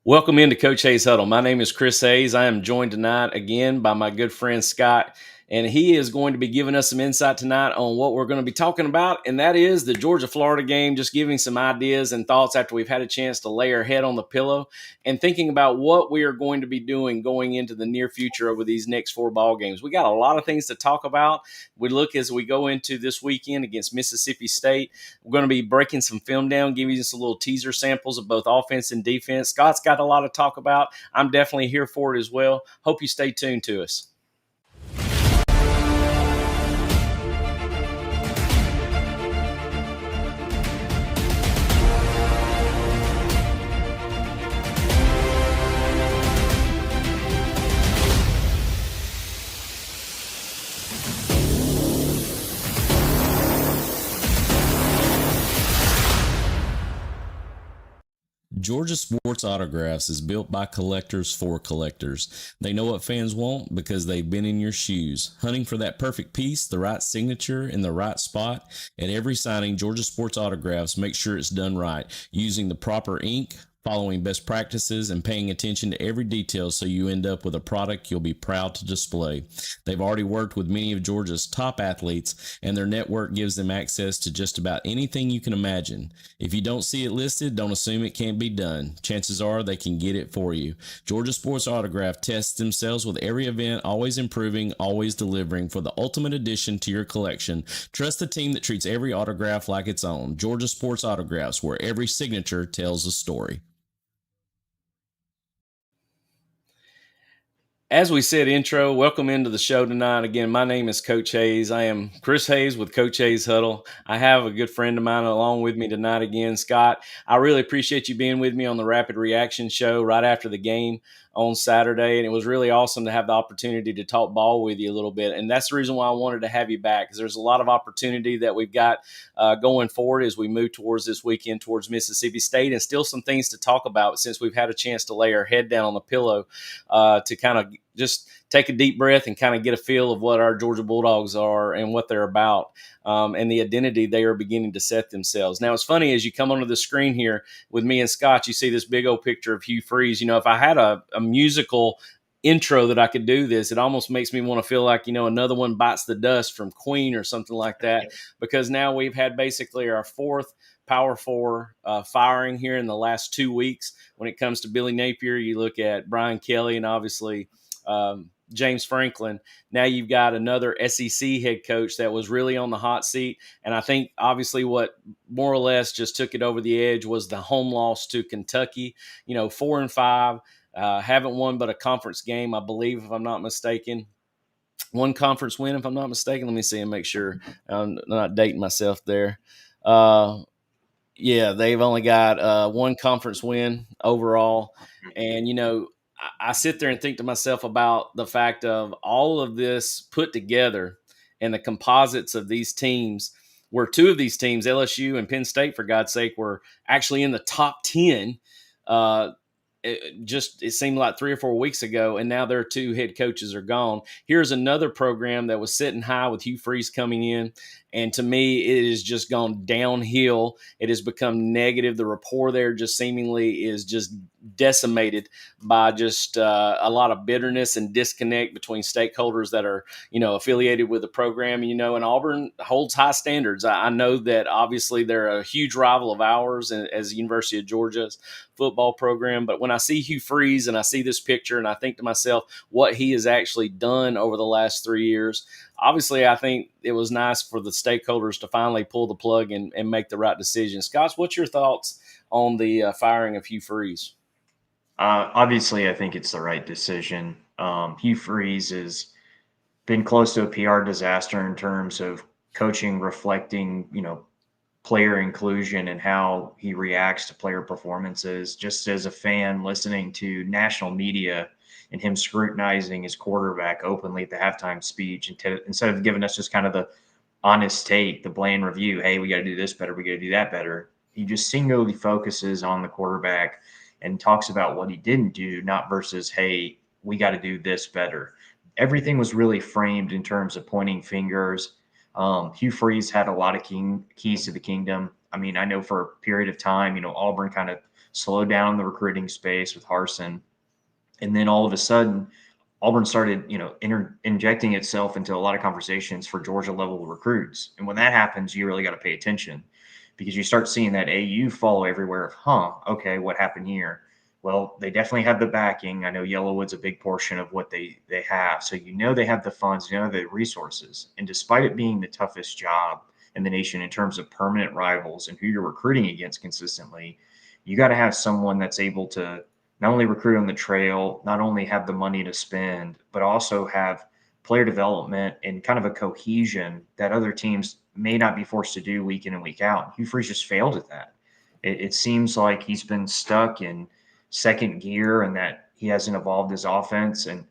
Welcome into Coach Hayes Huddle. My name is Chris Hayes. I am joined tonight again by my good friend Scott, and he is going to be giving us some insight tonight on what we're going to be talking about, and that is the Georgia-Florida game, just giving some ideas and thoughts after we've had a chance to lay our head on the pillow and thinking about what we are going to be doing going into the near future over these next four ball games. We got a lot of things to talk about. We look as we go into this weekend against Mississippi State. We're going to be breaking some film down, giving you some little teaser samples of both offense and defense. Scott's got a lot to talk about. I'm definitely here for it as well. Hope you stay tuned to us. Georgia Sports Autographs is built by collectors for collectors. They know what fans want because they've been in your shoes, hunting for that perfect piece, the right signature, in the right spot. At every signing, Georgia Sports Autographs make sure it's done right, using the proper ink, following best practices, and paying attention to every detail so you end up with a product you'll be proud to display. They've already worked with many of Georgia's top athletes, and their network gives them access to just about anything you can imagine. If you don't see it listed, don't assume it can't be done. Chances are they can get it for you. Georgia Sports Autograph tests themselves with every event, always improving, always delivering for the ultimate addition to your collection. Trust the team that treats every autograph like its own. Georgia Sports Autographs, where every signature tells a story. As we said, intro, welcome into the show tonight. Again, my name is Coach Hayes. I am Chris Hayes with Coach Hayes Huddle. I have a good friend of mine along with me tonight again, Scott. I really appreciate you being with me on the Rapid Reaction show right after the game on Saturday, and it was really awesome to have the opportunity to talk ball with you a little bit. And that's the reason why I wanted to have you back, because there's a lot of opportunity that we've got going forward as we move towards this weekend towards Mississippi State, and still some things to talk about since we've had a chance to lay our head down on the pillow to kind of just take a deep breath and kind of get a feel of what our Georgia Bulldogs are and what they're about, and the identity they are beginning to set themselves. Now, it's funny, as you come onto the screen here with me and Scott, you see this big old picture of Hugh Freeze. You know, if I had a musical intro that I could do this, it almost makes me want to feel like, another one bites the dust from Queen or something like that, because now we've had basically our fourth Power Four firing here in the last 2 weeks. When it comes to Billy Napier, you look at Brian Kelly and obviously James Franklin. Now you've got another SEC head coach that was really on the hot seat. And I think obviously what more or less just took it over the edge was the home loss to Kentucky. 4-5, haven't won but a conference game, I believe, if I'm not mistaken. One conference win, if I'm not mistaken. Let me see and make sure I'm not dating myself there. Yeah, they've only got one conference win overall. And, I sit there and think to myself about the fact of all of this put together and the composites of these teams, where two of these teams, LSU and Penn State, for God's sake, were actually in the top 10. It seemed like 3 or 4 weeks ago, and now their two head coaches are gone. Here's another program that was sitting high with Hugh Freeze coming in, and to me, it has just gone downhill. It has become negative. The rapport there just seemingly is just decimated by just a lot of bitterness and disconnect between stakeholders that are, affiliated with the program. And Auburn holds high standards. I know that obviously they're a huge rival of ours as the University of Georgia's football program. But when I see Hugh Freeze and I see this picture and I think to myself what he has actually done over the last 3 years, obviously I think it was nice for the stakeholders to finally pull the plug and make the right decision. Scott, what's your thoughts on the firing of Hugh Freeze? Obviously, I think it's the right decision. Hugh Freeze has been close to a PR disaster in terms of coaching reflecting, player inclusion and how he reacts to player performances. Just as a fan listening to national media and him scrutinizing his quarterback openly at the halftime speech, instead of giving us just kind of the honest take, the bland review, hey, we got to do this better, we got to do that better. He just singularly focuses on the quarterback and talks about what he didn't do, not versus, hey, we got to do this better. Everything was really framed in terms of pointing fingers. Hugh Freeze had a lot of keys to the kingdom. I mean, I know for a period of time, Auburn kind of slowed down the recruiting space with Harsin. And then all of a sudden, Auburn started, injecting itself into a lot of conversations for Georgia level recruits. And when that happens, you really got to pay attention because you start seeing that AU follow everywhere of, okay, what happened here? Well, they definitely have the backing. I know Yellowwood's a big portion of what they have. So, they have the funds, the resources. And despite it being the toughest job in the nation in terms of permanent rivals and who you're recruiting against consistently, you got to have someone that's able to not only recruit on the trail, not only have the money to spend, but also have player development and kind of a cohesion that other teams may not be forced to do week in and week out. Hugh Freeze just failed at that. It seems like he's been stuck in second gear and that he hasn't evolved his offense. And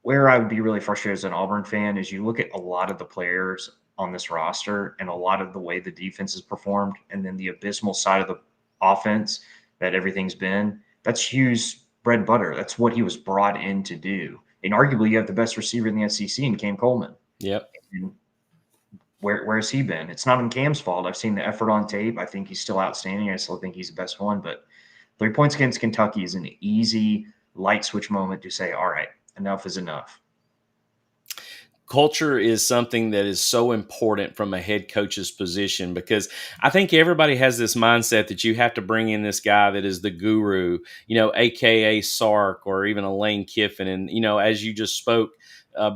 where I would be really frustrated as an Auburn fan is you look at a lot of the players on this roster and a lot of the way the defense has performed, and then the abysmal side of the offense that everything's been. That's Hugh's bread and butter. That's what he was brought in to do. And arguably, you have the best receiver in the SEC in Cam Coleman. Yep. And where has he been? It's not in Cam's fault. I've seen the effort on tape. I think he's still outstanding. I still think he's the best one. But 3 points against Kentucky is an easy light switch moment to say, all right, enough is enough. Culture is something that is so important from a head coach's position, because I think everybody has this mindset that you have to bring in this guy that is the guru, AKA Sark or even a Lane Kiffin. And, as you just spoke,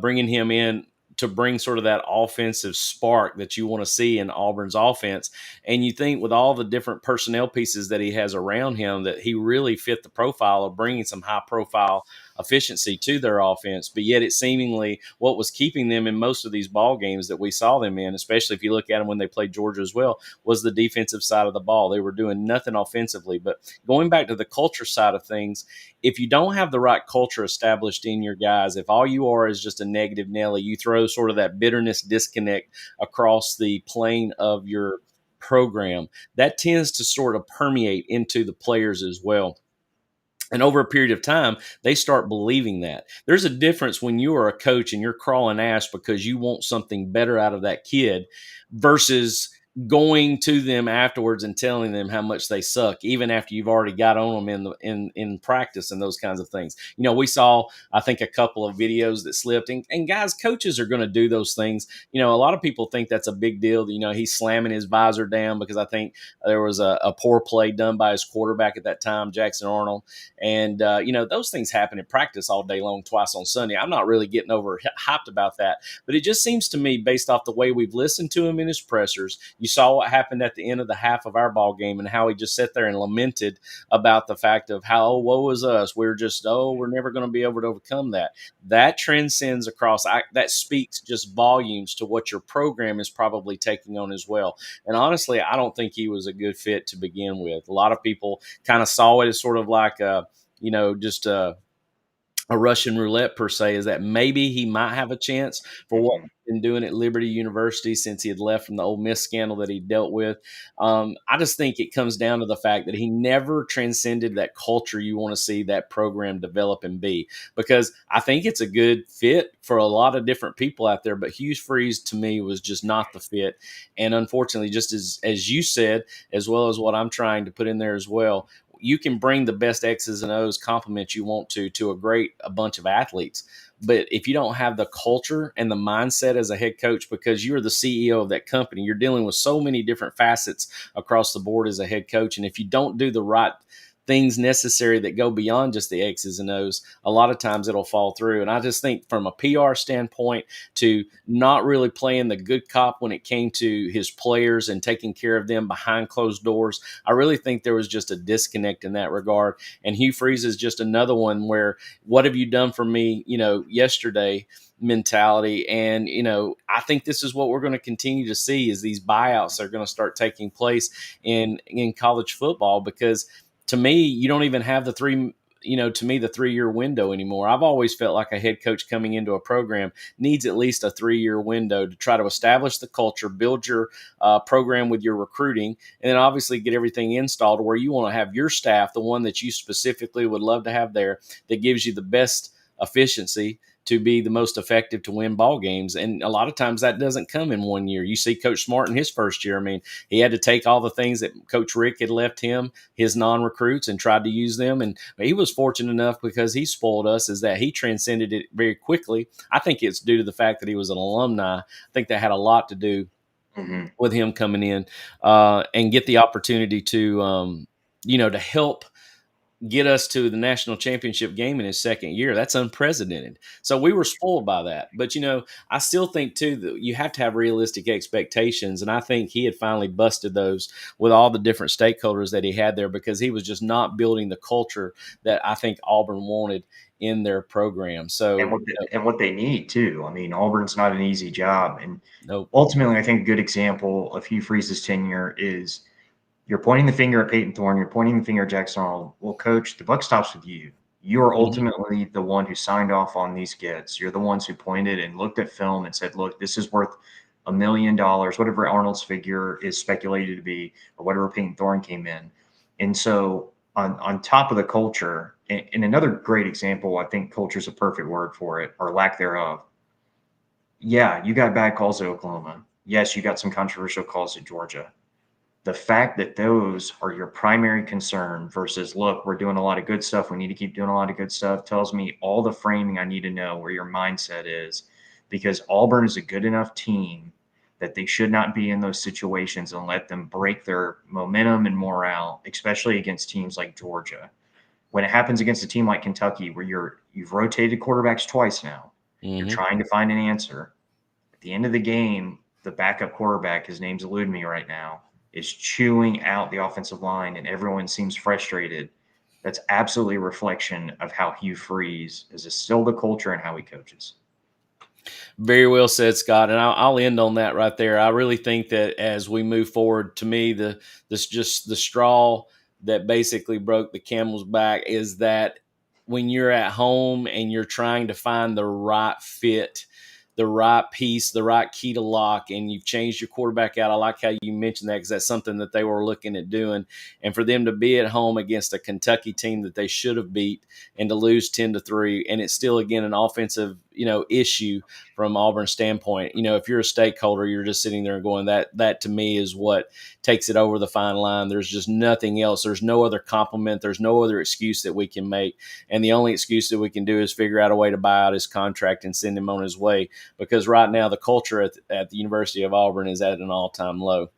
bringing him in to bring sort of that offensive spark that you want to see in Auburn's offense. And you think with all the different personnel pieces that he has around him that he really fit the profile of bringing some high profile efficiency to their offense. But yet it seemingly what was keeping them in most of these ball games that we saw them in, especially if you look at them when they played Georgia as well, was the defensive side of the ball. They were doing nothing offensively. But going back to the culture side of things, if you don't have the right culture established in your guys, if all you are is just a negative Nelly, you throw sort of that bitterness disconnect across the plane of your program, that tends to sort of permeate into the players as well. And over a period of time, they start believing that. There's a difference when you are a coach and you're crawling ass because you want something better out of that kid versus going to them afterwards and telling them how much they suck, even after you've already got on them in practice and those kinds of things. We saw, I think, a couple of videos that slipped, and guys, coaches are going to do those things. A lot of people think that's a big deal. He's slamming his visor down because I think there was a poor play done by his quarterback at that time, Jackson Arnold. And, those things happen in practice all day long, twice on Sunday. I'm not really getting over hyped about that, but it just seems to me, based off the way we've listened to him in his pressers, you saw what happened at the end of the half of our ball game and how he just sat there and lamented about the fact of how, woe is us. We're never going to be able to overcome that. That transcends across. That speaks just volumes to what your program is probably taking on as well. And honestly, I don't think he was a good fit to begin with. A lot of people kind of saw it as sort of like just a Russian roulette per se, is that maybe he might have a chance for what he's been doing at Liberty University since he had left from the Ole Miss scandal that he dealt with. I just think it comes down to the fact that he never transcended that culture you want to see that program develop and be, because I think it's a good fit for a lot of different people out there, but Hugh Freeze to me was just not the fit. And unfortunately, just as you said, as well as what I'm trying to put in there as well, you can bring the best X's and O's compliments you want to a bunch of athletes. But if you don't have the culture and the mindset as a head coach, because you're the CEO of that company, you're dealing with so many different facets across the board as a head coach. And if you don't do the right things necessary that go beyond just the X's and O's, a lot of times it'll fall through. And I just think from a PR standpoint, to not really playing the good cop when it came to his players and taking care of them behind closed doors, I really think there was just a disconnect in that regard. And Hugh Freeze is just another one where, what have you done for me, yesterday mentality. And, I think this is what we're going to continue to see, is these buyouts are going to start taking place in college football, because to me, you don't even have the 3-year window anymore. I've always felt like a head coach coming into a program needs at least a 3-year window to try to establish the culture, build your program with your recruiting, and then obviously get everything installed where you want to have your staff, the one that you specifically would love to have there, that gives you the best efficiency to be the most effective to win ball games. And a lot of times that doesn't come in one year. You see Coach Smart in his first year. I mean, he had to take all the things that Coach Rick had left him, his non-recruits, and tried to use them. And he was fortunate enough, because he spoiled us, is that he transcended it very quickly. I think it's due to the fact that he was an alumni. I think that had a lot to do with him coming in and get the opportunity to, to help get us to the national championship game in his second year. That's unprecedented. So we were spoiled by that. But, I still think, too, that you have to have realistic expectations. And I think he had finally busted those with all the different stakeholders that he had there, because he was just not building the culture that I think Auburn wanted in their program. So, and what they need, too. I mean, Auburn's not an easy job. And nope. Ultimately, I think a good example of Hugh Freeze's tenure is you're pointing the finger at Peyton Thorne. You're pointing the finger at Jackson Arnold. Well, Coach, the buck stops with you. You are ultimately the one who signed off on these gets. You're the ones who pointed and looked at film and said, look, this is worth $1 million, whatever Arnold's figure is speculated to be, or whatever Peyton Thorne came in. And so on top of the culture, and another great example, I think culture is a perfect word for it, or lack thereof. Yeah, you got bad calls at Oklahoma. Yes, you got some controversial calls at Georgia. The fact that those are your primary concern versus, look, we're doing a lot of good stuff, we need to keep doing a lot of good stuff, tells me all the framing I need to know where your mindset is, because Auburn is a good enough team that they should not be in those situations and let them break their momentum and morale, especially against teams like Georgia. When it happens against a team like Kentucky, where you've rotated quarterbacks twice now, you're trying to find an answer. At the end of the game, the backup quarterback, his name's eluding me right now, is chewing out the offensive line, and everyone seems frustrated. That's absolutely a reflection of how Hugh Freeze has instilled the culture and how he coaches. Very well said, Scott. And I'll end on that right there. I really think that as we move forward, to me, the straw that basically broke the camel's back is that when you're at home and you're trying to find the right fit, the right piece, the right key to lock, and you've changed your quarterback out. I like how you mentioned that, because that's something that they were looking at doing. And for them to be at home against a Kentucky team that they should have beat and to lose 10-3, and it's still, again, an offensive, issue from Auburn's standpoint. If you're a stakeholder, you're just sitting there and going, that to me is what takes it over the fine line. There's just nothing else. There's no other compliment. There's no other excuse that we can make. And the only excuse that we can do is figure out a way to buy out his contract and send him on his way, because right now the culture at the University of Auburn is at an all-time low.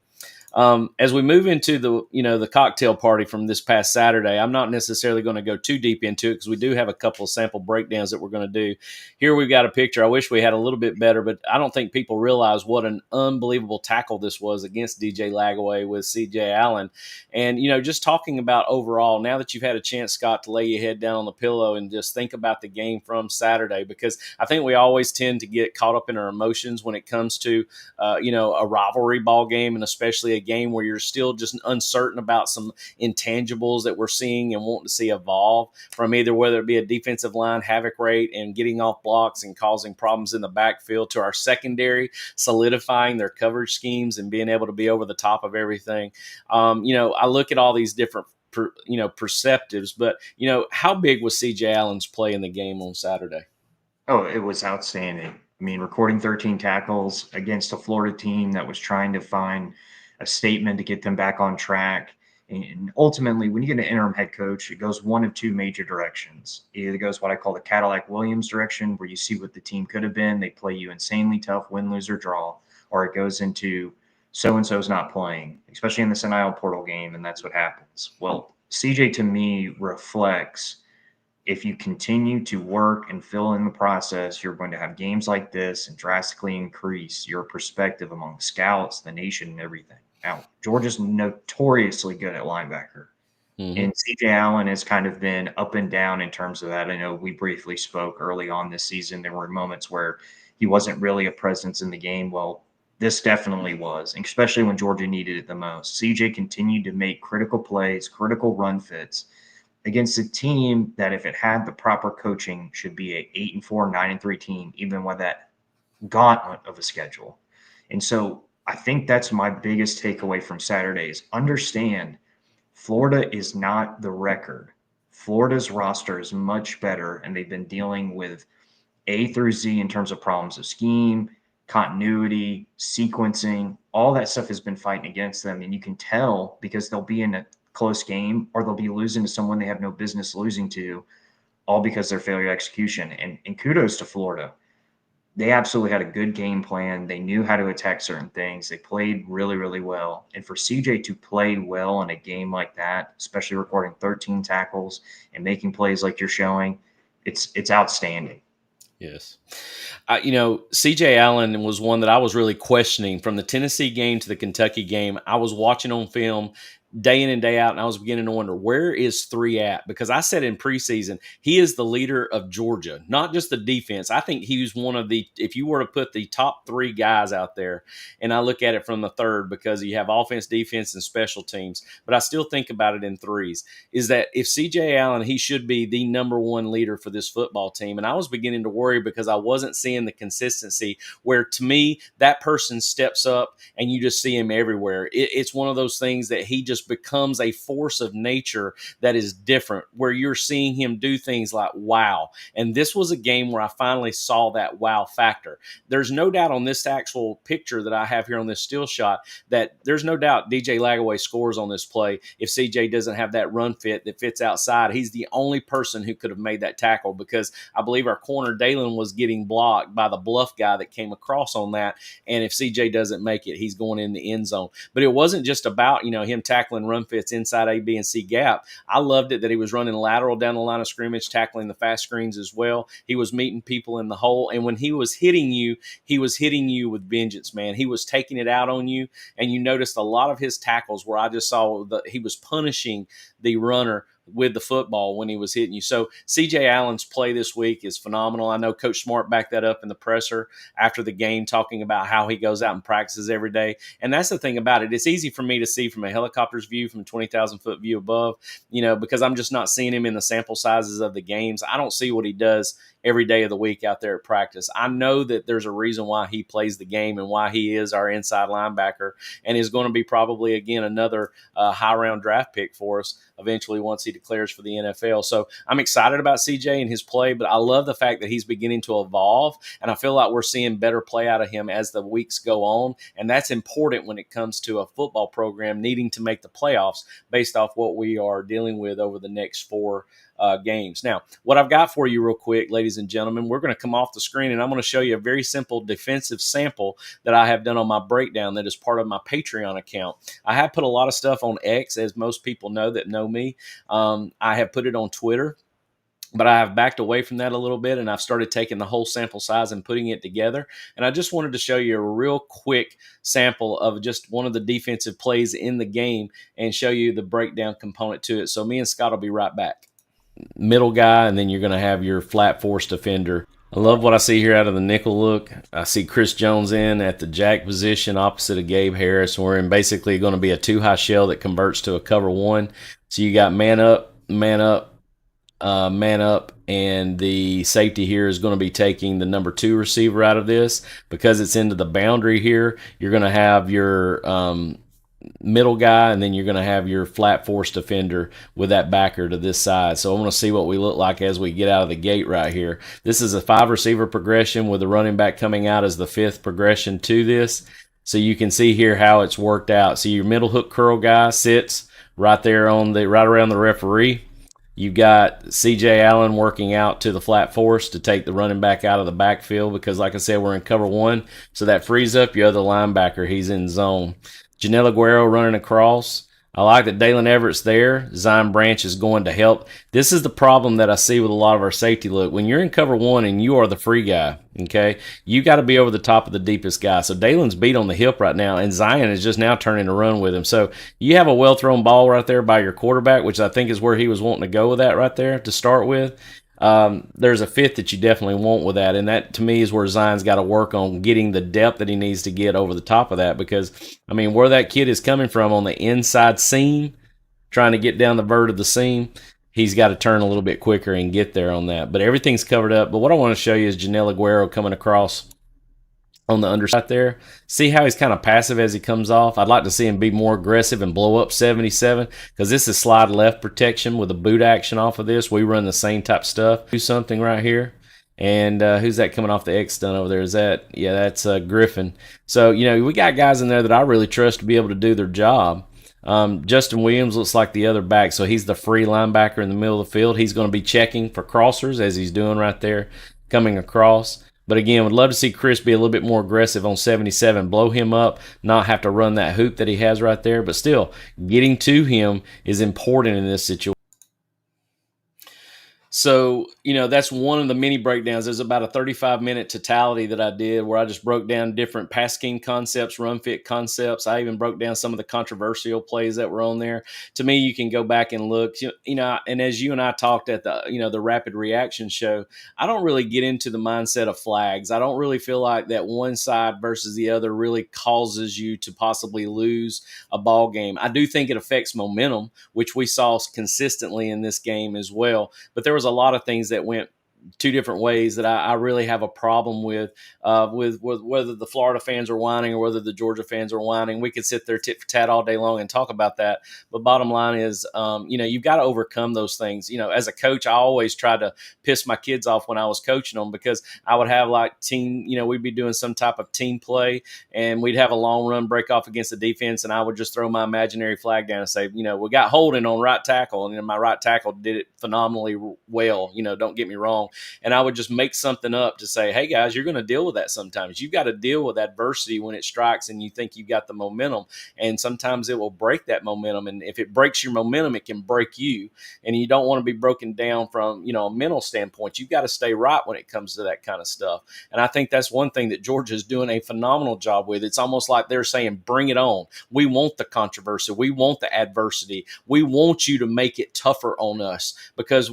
As we move into the cocktail party from this past Saturday, I'm not necessarily going to go too deep into it, because we do have a couple of sample breakdowns that we're going to do. Here we've got a picture. I wish we had a little bit better, but I don't think people realize what an unbelievable tackle this was against DJ Lagway with CJ Allen. And, just talking about overall, now that you've had a chance, Scott, to lay your head down on the pillow and just think about the game from Saturday, because I think we always tend to get caught up in our emotions when it comes to, a rivalry ball game, and especially a game where you're still just uncertain about some intangibles that we're seeing and wanting to see evolve from either whether it be a defensive line havoc rate and getting off blocks and causing problems in the backfield, to our secondary solidifying their coverage schemes and being able to be over the top of everything. I look at all these different perceptives, but how big was CJ Allen's play in the game on Saturday? Oh, it was outstanding. I mean, recording 13 tackles against a Florida team that was trying to find a statement to get them back on track. And ultimately, when you get an interim head coach, it goes one of two major directions. It either goes what I call the Cadillac Williams direction, where you see what the team could have been. They play you insanely tough, win, lose, or draw. Or it goes into so-and-so's not playing, especially in the NIL portal game, and that's what happens. Well, CJ, to me, reflects, if you continue to work and fill in the process, you're going to have games like this and drastically increase your perspective among scouts, the nation, and everything. Now, Georgia's notoriously good at linebacker. And CJ Allen has kind of been up and down in terms of that. I know we briefly spoke early on this season. There were moments where he wasn't really a presence in the game. Well, this definitely was, especially when Georgia needed it the most. CJ continued to make critical plays, critical run fits against a team that, if it had the proper coaching, should be a 8-4, 9-3 team, even with that gauntlet of a schedule. And so I think that's my biggest takeaway from Saturday is understand Florida is not the record. Florida's roster is much better, and they've been dealing with A through Z in terms of problems of scheme, continuity, sequencing, all that stuff has been fighting against them. And you can tell because they'll be in a close game or they'll be losing to someone they have no business losing to, all because of their failure execution. And kudos to Florida. They absolutely had a good game plan. They knew how to attack certain things. They played really, really well. And for CJ to play well in a game like that, especially recording 13 tackles and making plays like you're showing, it's outstanding. Yes. CJ Allen was one that I was really questioning from the Tennessee game to the Kentucky game. I was watching on film day in and day out, and I was beginning to wonder, where is 3 at? Because I said in preseason, he is the leader of Georgia, not just the defense. I think he was one of the, if you were to put the top 3 guys out there, and I look at it from the third because you have offense, defense, and special teams, but I still think about it in threes, is that if CJ Allen, he should be the number 1 leader for this football team. And I was beginning to worry because I wasn't seeing the consistency where, to me, that person steps up and you just see him everywhere. It's one of those things that he just becomes a force of nature that is different, where you're seeing him do things like wow. And this was a game where I finally saw that wow factor. There's no doubt on this actual picture that I have here on this still shot that there's no doubt DJ Lagway scores on this play. If CJ doesn't have that run fit that fits outside, he's the only person who could have made that tackle, because I believe our corner Dalen was getting blocked by the bluff guy that came across on that. And if CJ doesn't make it, he's going in the end zone. But it wasn't just about, him tackling run fits inside A, B, and C gap. I loved it that he was running lateral down the line of scrimmage, tackling the fast screens as well. He was meeting people in the hole. And when he was hitting you with vengeance, man. He was taking it out on you. And you noticed a lot of his tackles where I just saw that he was punishing the runner with the football when he was hitting you. So CJ Allen's play this week is phenomenal. I know Coach Smart backed that up in the presser after the game, talking about how he goes out and practices every day. And that's the thing about it. It's easy for me to see from a helicopter's view, from a 20,000-foot view above, because I'm just not seeing him in the sample sizes of the games. I don't see what he does every day of the week out there at practice. I know that there's a reason why he plays the game and why he is our inside linebacker and is going to be probably, again, another high-round draft pick for us eventually once he declares for the NFL. So I'm excited about CJ and his play, but I love the fact that he's beginning to evolve, and I feel like we're seeing better play out of him as the weeks go on, and that's important when it comes to a football program needing to make the playoffs based off what we are dealing with over the next 4 games. Now, what I've got for you real quick, ladies and gentlemen, we're going to come off the screen and I'm going to show you a very simple defensive sample that I have done on my breakdown that is part of my Patreon account. I have put a lot of stuff on X, as most people know that know me. I have put it on Twitter, but I have backed away from that a little bit, and I've started taking the whole sample size and putting it together. And I just wanted to show you a real quick sample of just one of the defensive plays in the game and show you the breakdown component to it. So me and Scott will be right back. Middle guy, and then you're going to have your flat force defender. I love what I see here out of the nickel look. I see Chris Jones in at the jack position opposite of Gabe Harris. We're in basically going to be a 2-high shell that converts to a cover 1. So you got man up, man up, man up, and the safety here is going to be taking the number 2 receiver out of this. Because it's into the boundary here, you're going to have your middle guy, and then you're going to have your flat force defender with that backer to this side. So I want to see what we look like as we get out of the gate right here. This is a 5 receiver progression with the running back coming out as the 5th progression to this. So you can see here how it's worked out. So your middle hook curl guy sits right there right around the referee. You've got CJ Allen working out to the flat force to take the running back out of the backfield because, like I said, we're in cover 1. So that frees up your other linebacker. He's in zone. Janelle Aguero running across. I like that Dalen Everett's there. Zachariah Branch is going to help. This is the problem that I see with a lot of our safety look. When you're in cover 1 and you are the free guy, okay, you got to be over the top of the deepest guy. So Dalen's beat on the hip right now, and Zion is just now turning to run with him. So you have a well-thrown ball right there by your quarterback, which I think is where he was wanting to go with that right there to start with. There's a 5th that you definitely want with that, and that to me is where Zion's got to work on getting the depth that he needs to get over the top of that, because I mean where that kid is coming from on the inside seam, trying to get down the vert of the seam, he's got to turn a little bit quicker and get there on that. But everything's covered up. But what I want to show you is Janelle Aguero coming across on the underside there. See how he's kind of passive as he comes off? I'd like to see him be more aggressive and blow up 77, because this is slide left protection with a boot action off of this. We run the same type stuff. Do something right here. And who's that coming off the X stunt over there? Is that, yeah, that's Griffin. So, we got guys in there that I really trust to be able to do their job. Justin Williams looks like the other back, so he's the free linebacker in the middle of the field. He's going to be checking for crossers as he's doing right there, coming across. But again, would love to see Chris be a little bit more aggressive on 77, blow him up, not have to run that hoop that he has right there. But still, getting to him is important in this situation. So, that's one of the mini breakdowns. There's about a 35-minute totality that I did where I just broke down different pass scheme concepts, run fit concepts. I even broke down some of the controversial plays that were on there. To me, you can go back and look, and as you and I talked at the rapid reaction show, I don't really get into the mindset of flags. I don't really feel like that one side versus the other really causes you to possibly lose a ball game. I do think it affects momentum, which we saw consistently in this game as well. But there was a lot of things that went two different ways that I really have a problem with whether the Florida fans are whining or whether the Georgia fans are whining. We could sit there tit for tat all day long and talk about that. But bottom line is, you've got to overcome those things. As a coach, I always try to piss my kids off when I was coaching them because I would have like team, we'd be doing some type of team play and we'd have a long run break off against the defense. And I would just throw my imaginary flag down and say, we got holding on right tackle. And my right tackle did it phenomenally well. Don't get me wrong. And I would just make something up to say, hey, guys, you're going to deal with that sometimes. You've got to deal with adversity when it strikes and you think you've got the momentum. And sometimes it will break that momentum. And if it breaks your momentum, it can break you. And you don't want to be broken down from, a mental standpoint. You've got to stay right when it comes to that kind of stuff. And I think that's one thing that Georgia is doing a phenomenal job with. It's almost like they're saying, bring it on. We want the controversy. We want the adversity. We want you to make it tougher on us because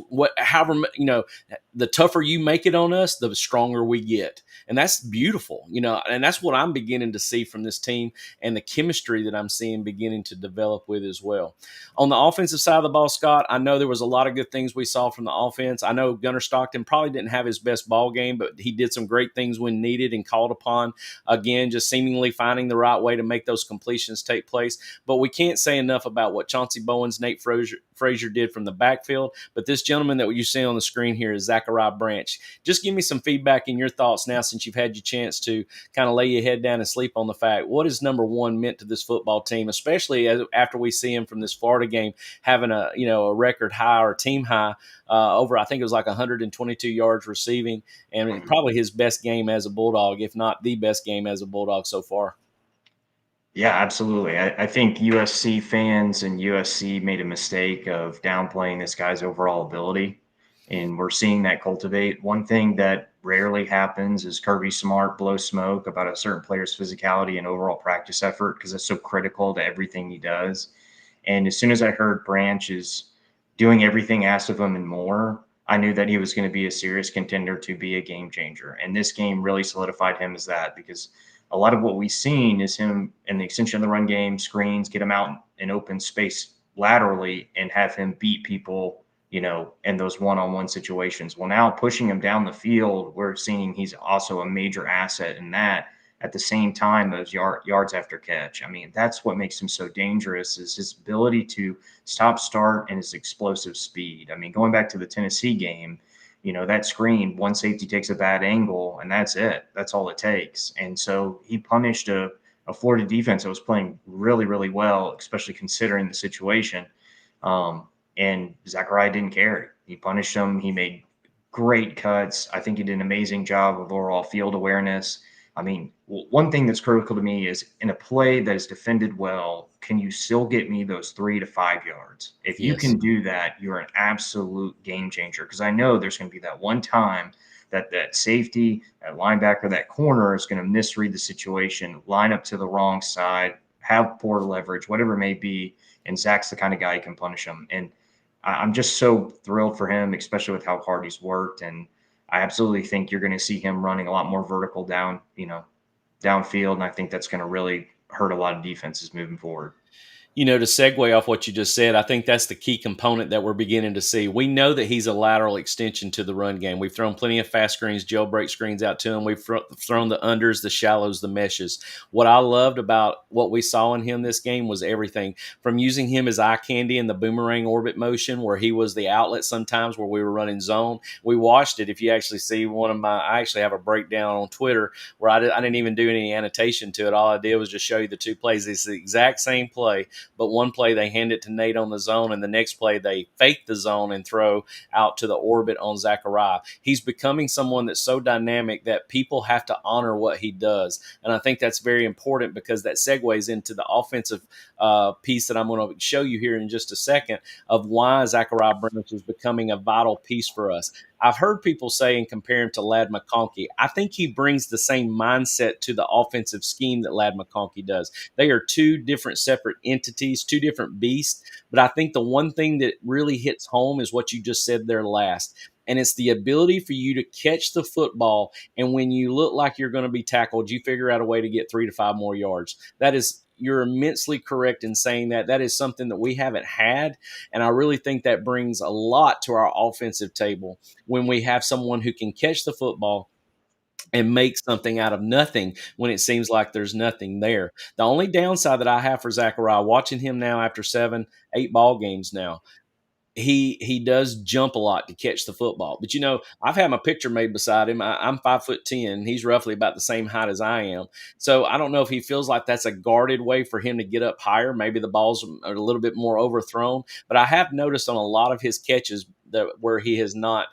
the tougher you make it on us, the stronger we get. And that's beautiful, and that's what I'm beginning to see from this team and the chemistry that I'm seeing beginning to develop with as well. On the offensive side of the ball, Scott, I know there was a lot of good things we saw from the offense. I know Gunnar Stockton probably didn't have his best ball game, but he did some great things when needed and called upon. Again, just seemingly finding the right way to make those completions take place. But we can't say enough about what Chauncey Bowens, Nate Frazier did from the backfield. But this gentleman that you see on the screen here is Zachariah Branch. Just give me some feedback and your thoughts now since you've had your chance to kind of lay your head down and sleep on the fact. What is number one meant to this football team, especially after we see him from this Florida game having a record high or team high over, I think it was like 122 yards receiving, and probably his best game as a Bulldog, if not the best game as a Bulldog so far. Yeah, absolutely. I think USC fans and USC made a mistake of downplaying this guy's overall ability, and we're seeing that cultivate. One thing that rarely happens is Kirby Smart blow smoke about a certain player's physicality and overall practice effort because it's so critical to everything he does. And as soon as I heard Branch is doing everything asked of him and more, I knew that he was going to be a serious contender to be a game changer. And this game really solidified him as that because a lot of what we've seen is him in the extension of the run game, screens, get him out in open space laterally and have him beat people, in those one-on-one situations. Well, now pushing him down the field, we're seeing he's also a major asset in that at the same time as yards after catch. I mean, that's what makes him so dangerous is his ability to stop, start, and his explosive speed. I mean, going back to the Tennessee game, that screen, one safety takes a bad angle, and that's it. That's all it takes. And so he punished a Florida defense that was playing really, really well, especially considering the situation. And Zachariah didn't care. He punished him. He made great cuts. I think he did an amazing job of overall field awareness. I mean, one thing that's critical to me is in a play that is defended well, can you still get me those 3 to 5 yards? If you can do that, you're an absolute game changer. Because I know there's going to be that one time that safety, that linebacker, that corner is going to misread the situation, line up to the wrong side, have poor leverage, whatever it may be. And Zach's the kind of guy who can punish them. And I'm just so thrilled for him, especially with how hard he's worked. And I absolutely think you're going to see him running a lot more vertical downfield. And I think that's going to really hurt a lot of defenses moving forward. To segue off what you just said, I think that's the key component that we're beginning to see. We know that he's a lateral extension to the run game. We've thrown plenty of fast screens, jailbreak screens out to him. We've thrown the unders, the shallows, the meshes. What I loved about what we saw in him this game was everything from using him as eye candy in the boomerang orbit motion, where he was the outlet sometimes where we were running zone. We watched it. If you actually see I actually have a breakdown on Twitter where I didn't even do any annotation to it. All I did was just show you the two plays. It's the exact same play, but one play they hand it to Nate on the zone, and the next play they fake the zone and throw out to the orbit on Zachariah. He's becoming someone that's so dynamic that people have to honor what he does, and I think that's very important because that segues into the offensive piece that I'm going to show you here in just a second of why Zachariah Branch is becoming a vital piece for us. I've heard people say and compare him to Ladd McConkey. I think he brings the same mindset to the offensive scheme that Ladd McConkey does. They are two different separate entities, two different beasts. But I think the one thing that really hits home is what you just said there last. And it's the ability for you to catch the football. And when you look like you're going to be tackled, you figure out a way to get 3 to 5 more yards. You're immensely correct in saying that. That is something that we haven't had. And I really think that brings a lot to our offensive table when we have someone who can catch the football and make something out of nothing when it seems like there's nothing there. The only downside that I have for Zachariah, watching him now after 7, 8 ball games now, he does jump a lot to catch the football. But, I've had my picture made beside him. I'm 5'10". He's roughly about the same height as I am. So I don't know if he feels like that's a guarded way for him to get up higher. Maybe the balls are a little bit more overthrown. But I have noticed on a lot of his catches where he has not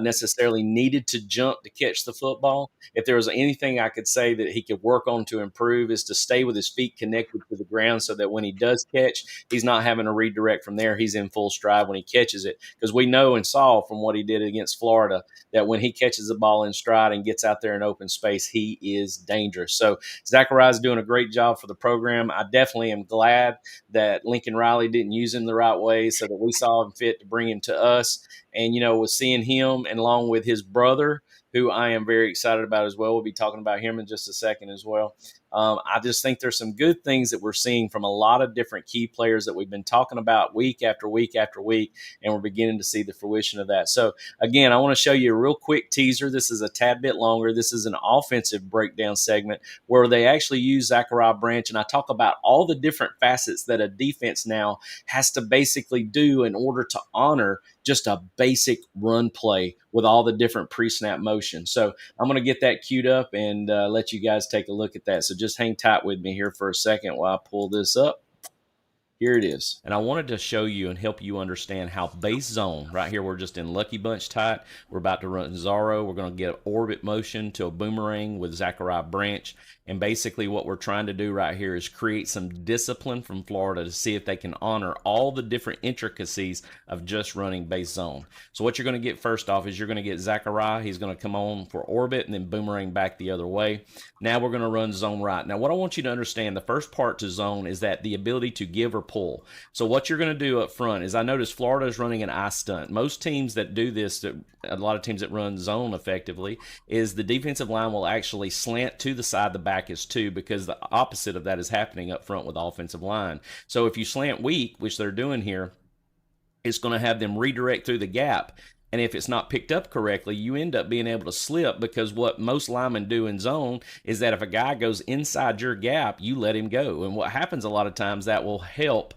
necessarily needed to jump to catch the football. If there was anything I could say that he could work on to improve is to stay with his feet connected to the ground so that when he does catch, he's not having to redirect from there. He's in full stride when he catches it, because we know and saw from what he did against Florida that when he catches the ball in stride and gets out there in open space, he is dangerous. So Zachariah is doing a great job for the program. I definitely am glad that Lincoln Riley didn't use him the right way so that we saw him fit to bring him to us. And, with seeing him and along with his brother, who I am very excited about as well. We'll be talking about him in just a second as well. I just think there's some good things that we're seeing from a lot of different key players that we've been talking about week after week after week, and we're beginning to see the fruition of that. So, again, I want to show you a real quick teaser. This is a tad bit longer. This is an offensive breakdown segment where they actually use Zachariah Branch, and I talk about all the different facets that a defense now has to basically do in order to honor just a basic run play with all the different pre-snap motion. So I'm going to get that queued up and let you guys take a look at that. So just hang tight with me here for a second while I pull this up. Here it is. And I wanted to show you and help you understand how base zone, right here, we're just in Lucky Bunch tight. We're about to run Zorro. We're going to get orbit motion to a boomerang with Zachariah Branch. And basically what we're trying to do right here is create some discipline from Florida to see if they can honor all the different intricacies of just running base zone. So what you're going to get first off is you're going to get Zachariah. He's going to come on for orbit and then boomerang back the other way. Now we're going to run zone right. Now what I want you to understand, the first part to zone is that the ability to give or pull. So what you're going to do up front is, I noticed Florida is running an eye stunt. Most teams that do this, a lot of teams that run zone effectively, is the defensive line will actually slant to the side the back is to, because the opposite of that is happening up front with the offensive line. So if you slant weak, which they're doing here, it's going to have them redirect through the gap. And if it's not picked up correctly, you end up being able to slip, because what most linemen do in zone is that if a guy goes inside your gap, you let him go. And what happens a lot of times, that will help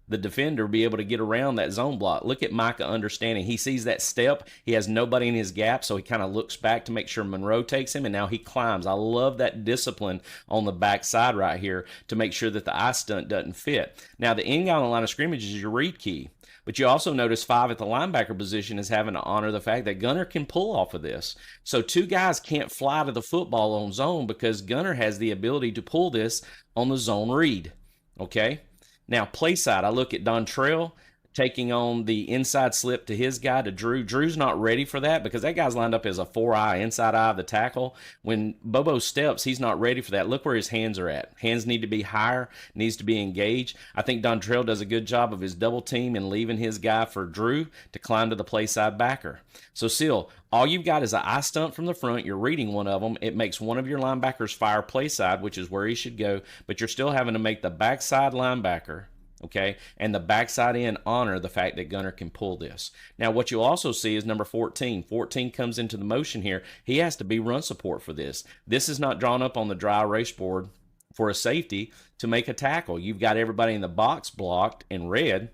the defender be able to get around that zone block. Look at Micah understanding. He sees that step. He has nobody in his gap, so he kind of looks back to make sure Monroe takes him, and now he climbs. I love that discipline on the backside right here to make sure that the eye stunt doesn't fit. Now, the end guy on the line of scrimmage is your read key. But you also notice 5 at the linebacker position is having to honor the fact that Gunner can pull off of this. So 2 guys can't fly to the football on zone because Gunner has the ability to pull this on the zone read. Okay? Now, play side, I look at Dontrell taking on the inside slip to his guy, to Drew. Drew's not ready for that because that guy's lined up as a 4-eye, inside eye of the tackle. When Bobo steps, he's not ready for that. Look where his hands are at. Hands need to be higher, needs to be engaged. I think Dontrell does a good job of his double team and leaving his guy for Drew to climb to the play side backer. So, still, all you've got is an eye stunt from the front. You're reading one of them. It makes one of your linebackers fire play side, which is where he should go, but you're still having to make the backside linebacker Okay. And the backside end honor the fact that Gunner can pull this. Now, what you'll also see is number 14. 14 comes into the motion here. He has to be run support for this. This is not drawn up on the dry erase board for a safety to make a tackle. You've got everybody in the box blocked in red.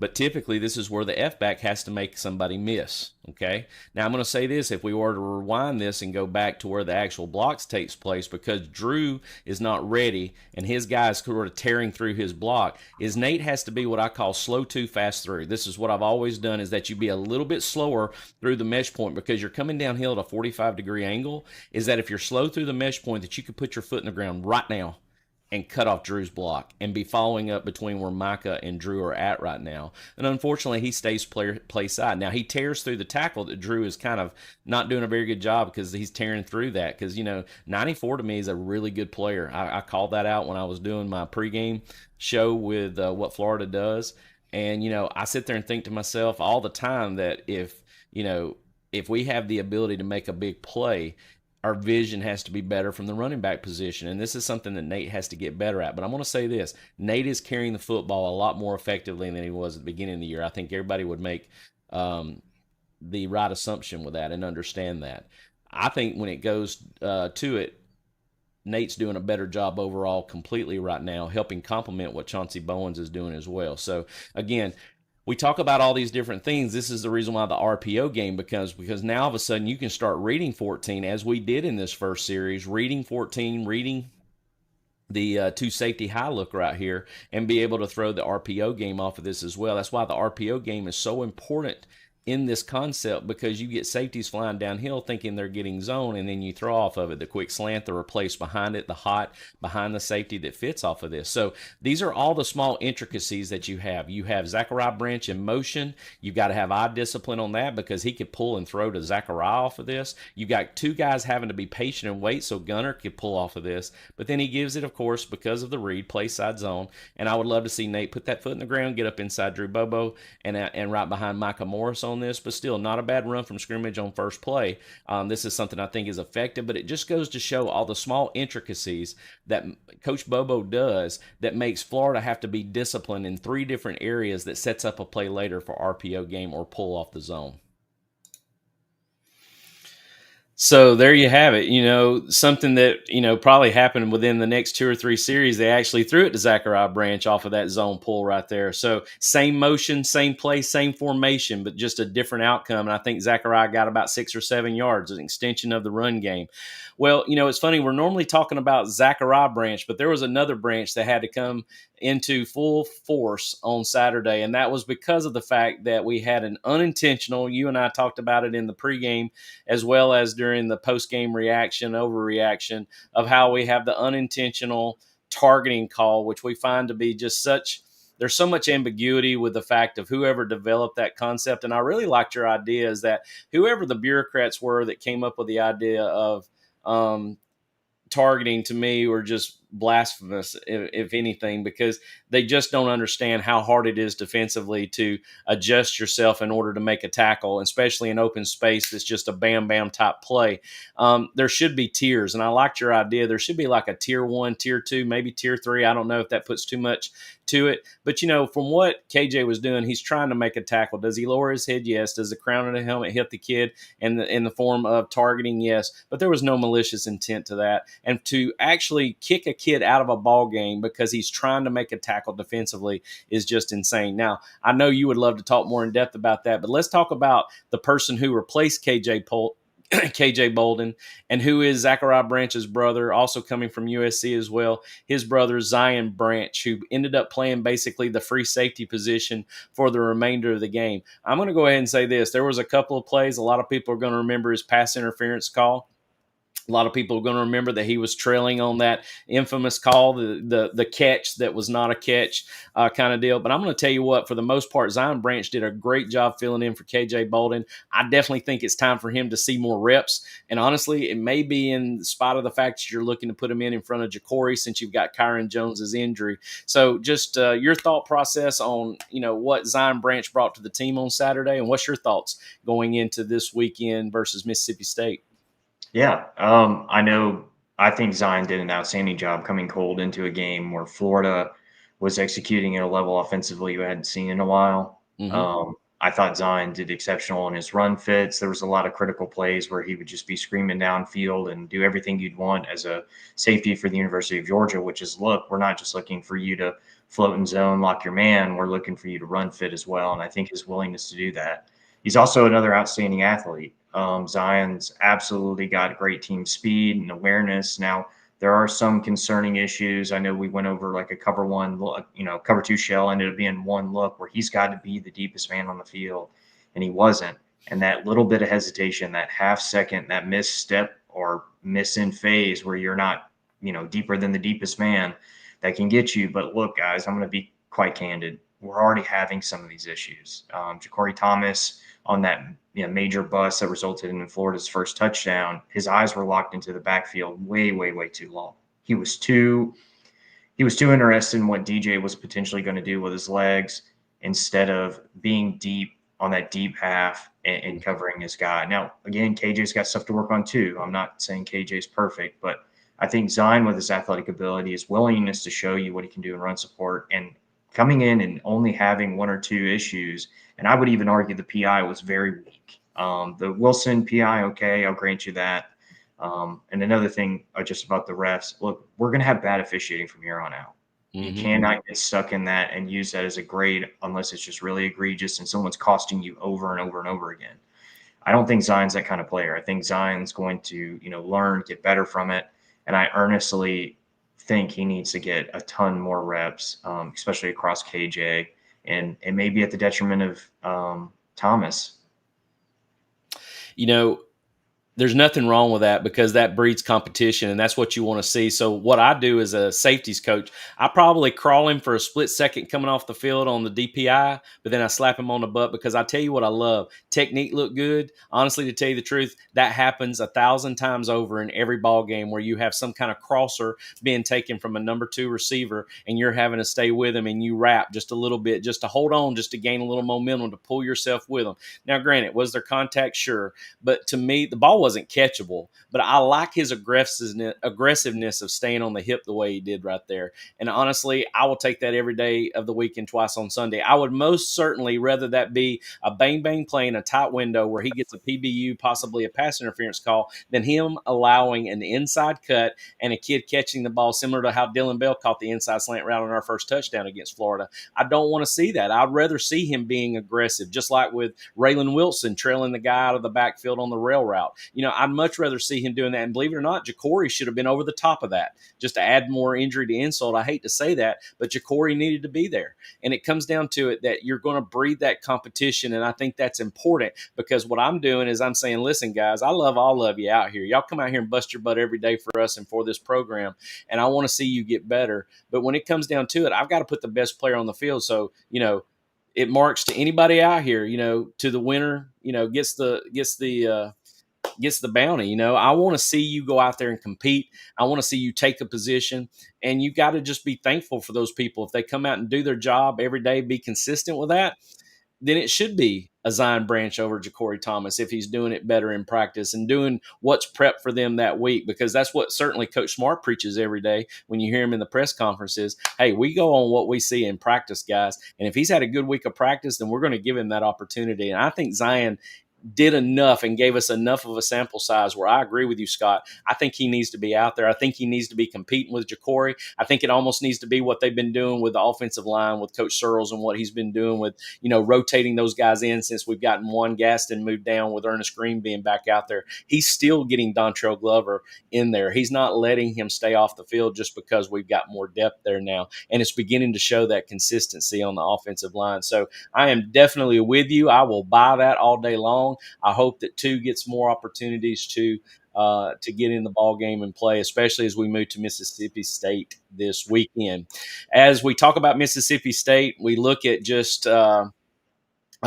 But typically, this is where the F-back has to make somebody miss, okay? Now, I'm going to say this. If we were to rewind this and go back to where the actual blocks takes place, because Drew is not ready and his guys sort of tearing through his block, is Nate has to be what I call slow to, fast through. This is what I've always done, is that you be a little bit slower through the mesh point because you're coming downhill at a 45-degree angle, is that if you're slow through the mesh point, that you could put your foot in the ground right now and cut off Drew's block and be following up between where Micah and Drew are at right now. And unfortunately, he stays play side. Now, he tears through the tackle that Drew is kind of not doing a very good job because he's tearing through that. Because, 94 to me is a really good player. I called that out when I was doing my pregame show with What Florida Does. And, I sit there and think to myself all the time that if we have the ability to make a big play, our vision has to be better from the running back position. And this is something that Nate has to get better at. But I'm going to say this. Nate is carrying the football a lot more effectively than he was at the beginning of the year. I think everybody would make the right assumption with that and understand that. I think when it goes to it, Nate's doing a better job overall completely right now, helping complement what Chauncey Bowens is doing as well. So, again, we talk about all these different things. This is the reason why the RPO game, because now all of a sudden you can start reading 14, as we did in this first series, reading 14, reading the two safety high look right here, and be able to throw the RPO game off of this as well. That's why the RPO game is so important in this concept, because you get safeties flying downhill thinking they're getting zone, and then you throw off of it the quick slant, the replace behind it, the hot behind the safety that fits off of this. So these are all the small intricacies that you have. You have Zachariah Branch in motion. You've got to have eye discipline on that because he could pull and throw to Zachariah off of this. You've got two guys having to be patient and wait so Gunner could pull off of this. But then he gives it, of course, because of the read, play side zone. And I would love to see Nate put that foot in the ground, get up inside Drew Bobo, and right behind Micah Morris on this, but still not a bad run from scrimmage on first play. This is something I think is effective, but it just goes to show all the small intricacies that Coach Bobo does that makes Florida have to be disciplined in three different areas that sets up a play later for RPO game or pull off the zone. So there you have it. Something that, probably happened within the next 2 or 3 series. They actually threw it to Zachariah Branch off of that zone pull right there. So same motion, same play, same formation, but just a different outcome. And I think Zachariah got about 6 or 7 yards, an extension of the run game. Well, it's funny. We're normally talking about Zachariah Branch, but there was another branch that had to come into full force on Saturday, and that was because of the fact that we had an unintentional, you and I talked about it in the pregame as well as during the postgame overreaction of how we have the unintentional targeting call, which we find to be just there's so much ambiguity with the fact of whoever developed that concept. And I really liked your idea, is that whoever the bureaucrats were that came up with the idea of targeting, to me, were just blasphemous, if anything, because they just don't understand how hard it is defensively to adjust yourself in order to make a tackle, especially in open space that's just a bam type play. There should be tiers, and I liked your idea. There should be like a tier 1, tier 2, maybe tier 3. I don't know if that puts too much to it, but from what KJ was doing, he's trying to make a tackle. Does he lower his head? Yes. Does the crown of the helmet hit the kid in the form of targeting? Yes. But there was no malicious intent to that. And to actually kick a kid out of a ball game because he's trying to make a tackle defensively is just insane. Now, I know you would love to talk more in depth about that, but let's talk about the person who replaced KJ Bolden, and who is Zachariah Branch's brother, also coming from USC as well. His brother, Zion Branch, who ended up playing basically the free safety position for the remainder of the game. I'm going to go ahead and say this. There was a couple of plays. A lot of people are going to remember his pass interference call. A lot of people are going to remember that he was trailing on that infamous call, the catch that was not a catch kind of deal. But I'm going to tell you what, for the most part, Zion Branch did a great job filling in for KJ Bolden. I definitely think it's time for him to see more reps. And honestly, it may be in spite of the fact that you're looking to put him in front of Ja'Cory since you've got Kyron Jones's injury. So just your thought process on, what Zion Branch brought to the team on Saturday, and what's your thoughts going into this weekend versus Mississippi State? Yeah, I think Zion did an outstanding job coming cold into a game where Florida was executing at a level offensively you hadn't seen in a while. Mm-hmm. I thought Zion did exceptional in his run fits. There was a lot of critical plays where he would just be screaming downfield and do everything you'd want as a safety for the University of Georgia, which is, look, we're not just looking for you to float in zone, lock your man. We're looking for you to run fit as well. And I think his willingness to do that. He's also another outstanding athlete. Zion's absolutely got great team speed and awareness. Now, there are some concerning issues. I know we went over like a cover one, cover two shell ended up being one look where he's got to be the deepest man on the field, and he wasn't. And that little bit of hesitation, that half second, that misstep or miss in phase where you're not, deeper than the deepest man, that can get you. But look, guys, I'm going to be quite candid. We're already having some of these issues. Ja'Cory Thomas on that major bust that resulted in Florida's first touchdown, his eyes were locked into the backfield way, way, way too long. He was too interested in what DJ was potentially going to do with his legs instead of being deep on that deep half and covering his guy. Now, again, KJ's got stuff to work on too. I'm not saying KJ's perfect, but I think Zion, with his athletic ability, his willingness to show you what he can do in run support, and coming in and only having one or two issues, and I would even argue the PI was very weak. The Wilson PI, okay, I'll grant you that. And another thing just about the refs, look, we're going to have bad officiating from here on out. You cannot get stuck in that and use that as a grade unless it's just really egregious and someone's costing you over and over and over again. I don't think Zion's that kind of player. I think Zion's going to, learn, get better from it. And I earnestly think he needs to get a ton more reps, especially across KJ, and it may be at the detriment of Thomas. There's nothing wrong with that because that breeds competition, and that's what you want to see. So what I do as a safeties coach, I probably crawl him for a split second coming off the field on the DPI, but then I slap him on the butt because I tell you what I love. Technique look good. Honestly, to tell you the truth, that happens 1,000 times over in every ball game where you have some kind of crosser being taken from a number 2 receiver and you're having to stay with him and you wrap just a little bit just to hold on, just to gain a little momentum, to pull yourself with them. Now, granted, was there contact? Sure. But to me, the ball wasn't catchable, but I like his aggressiveness of staying on the hip the way he did right there. And honestly, I will take that every day of the week and twice on Sunday. I would most certainly rather that be a bang play in a tight window where he gets a PBU, possibly a pass interference call, than him allowing an inside cut and a kid catching the ball similar to how Dylan Bell caught the inside slant route on our first touchdown against Florida. I don't want to see that. I'd rather see him being aggressive, just like with Raylan Wilson trailing the guy out of the backfield on the rail route. I'd much rather see him doing that. And believe it or not, Ja'Cory should have been over the top of that just to add more injury to insult. I hate to say that, but Ja'Cory needed to be there. And it comes down to it that you're going to breed that competition. And I think that's important because what I'm doing is I'm saying, listen, guys, I love all of you out here. Y'all come out here and bust your butt every day for us and for this program. And I want to see you get better. But when it comes down to it, I've got to put the best player on the field. So, it marks to anybody out here, to the winner, gets the bounty. I want to see you go out there and compete. I want to see you take a position, and you got to just be thankful for those people. If they come out and do their job every day, be consistent with that, then it should be a Zion Branch over Ja'Cory Thomas if he's doing it better in practice and doing what's prepped for them that week, because that's what certainly Coach Smart preaches every day when you hear him in the press conferences. Hey, we go on what we see in practice, guys. And if he's had a good week of practice, then we're going to give him that opportunity. And I think Zion did enough and gave us enough of a sample size where I agree with you, Scott. I think he needs to be out there. I think he needs to be competing with Ja'Cory. I think it almost needs to be what they've been doing with the offensive line with Coach Searles and what he's been doing with, rotating those guys in since we've gotten one Gaston moved down with Ernest Green being back out there. He's still getting Dontrell Glover in there. He's not letting him stay off the field just because we've got more depth there now. And it's beginning to show that consistency on the offensive line. So I am definitely with you. I will buy that all day long. I hope that 2 gets more opportunities to get in the ball game and play, especially as we move to Mississippi State this weekend. As we talk about Mississippi State, we look at just a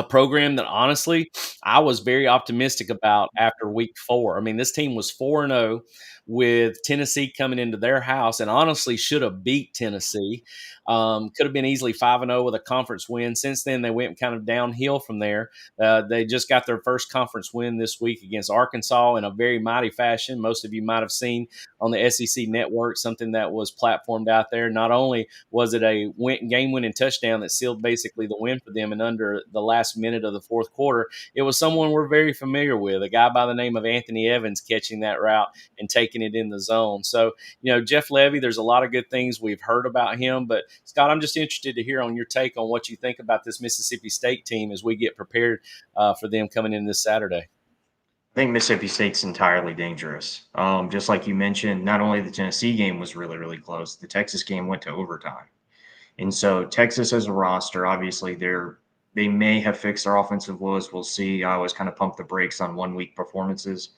program that honestly I was very optimistic about after week 4. I mean, this team was 4-0 with Tennessee coming into their house and honestly should have beat Tennessee. Could have been easily 5-0 with a conference win. Since then, they went kind of downhill from there. They just got their first conference win this week against Arkansas in a very mighty fashion. Most of you might have seen on the SEC network something that was platformed out there. Not only was it a game-winning touchdown that sealed basically the win for them in under the last minute of the fourth quarter, it was someone we're very familiar with, a guy by the name of Anthony Evans catching that route and taking it in the zone. So, Jeff Lebby, there's a lot of good things we've heard about him. But, Scott, I'm just interested to hear on your take on what you think about this Mississippi State team as we get prepared for them coming in this Saturday. I think Mississippi State's entirely dangerous. Just like you mentioned, not only the Tennessee game was really, really close, the Texas game went to overtime. And so Texas as a roster, obviously they may have fixed their offensive woes. We'll see. I always kind of pump the brakes on 1 week performances.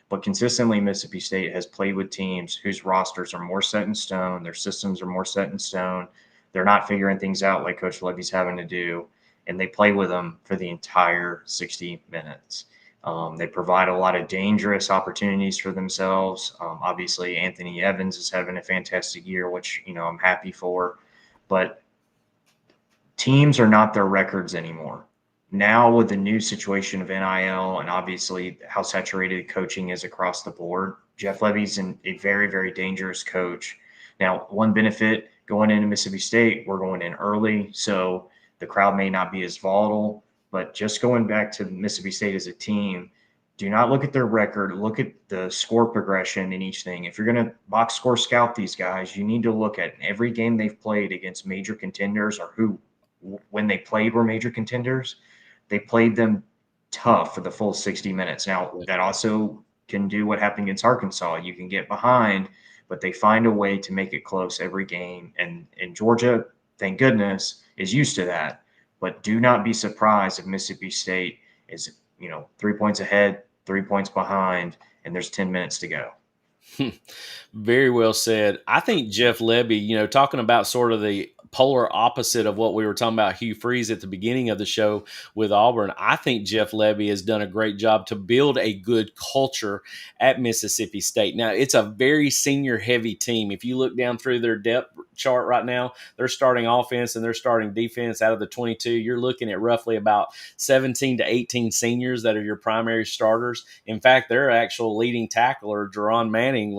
But consistently, Mississippi State has played with teams whose rosters are more set in stone. Their systems are more set in stone. They're not figuring things out like Coach Lebby's having to do. And they play with them for the entire 60 minutes. They provide a lot of dangerous opportunities for themselves. Obviously, Anthony Evans is having a fantastic year, which, I'm happy for. But teams are not their records anymore. Now, with the new situation of NIL and obviously how saturated coaching is across the board, Jeff Lebby's a very, very dangerous coach. Now, one benefit going into Mississippi State, we're going in early, so the crowd may not be as volatile. But just going back to Mississippi State as a team, do not look at their record. Look at the score progression in each thing. If you're going to box score scout these guys, you need to look at every game they've played against major contenders or who, when they played, were major contenders. They played them tough for the full 60 minutes. Now, that also can do what happened against Arkansas. You can get behind, but they find a way to make it close every game. And Georgia, thank goodness, is used to that. But do not be surprised if Mississippi State is, 3 points ahead, 3 points behind, and there's 10 minutes to go. Very well said. I think Jeff Lebby, talking about sort of the polar opposite of what we were talking about Hugh Freeze at the beginning of the show with Auburn, I think Jeff Lebby has done a great job to build a good culture at Mississippi State. Now, it's a very senior-heavy team. If you look down through their depth chart right now, their starting offense and their starting defense out of the 22, you're looking at roughly about 17 to 18 seniors that are your primary starters. In fact, their actual leading tackler, Jerron Manning,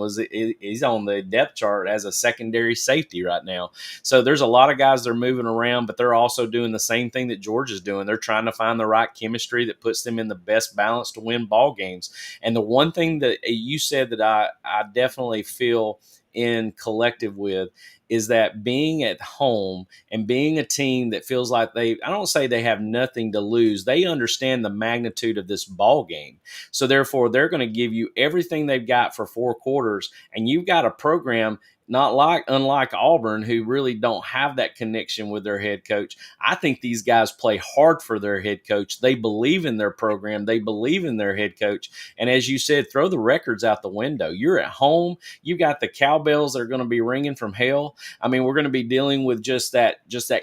he's on the depth chart as a secondary safety right now. So there's a lot of guys that are moving around, but they're also doing the same thing that Georgia's doing. They're trying to find the right chemistry that puts them in the best balance to win ball games. And the one thing that you said that I definitely feel in collective with is that being at home and being a team that feels like I don't say they have nothing to lose. They understand the magnitude of this ball game. So therefore, they're going to give you everything they've got for 4 quarters. And you've got a program unlike Auburn, who really don't have that connection with their head coach. I think these guys play hard for their head coach. They believe in their program. They believe in their head coach. And as you said, throw the records out the window. You're at home. You got the cowbells that are going to be ringing from hell. I mean, we're going to be dealing with just that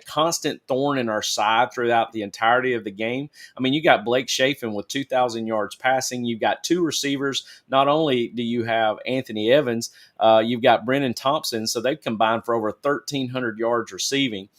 constant thorn in our side throughout the entirety of the game. I mean, you got Blake Chafin with 2,000 yards passing. You've got 2 receivers. Not only do you have Anthony Evans, you've got Brennan Thompson, so they've combined for over 1,300 yards receiving.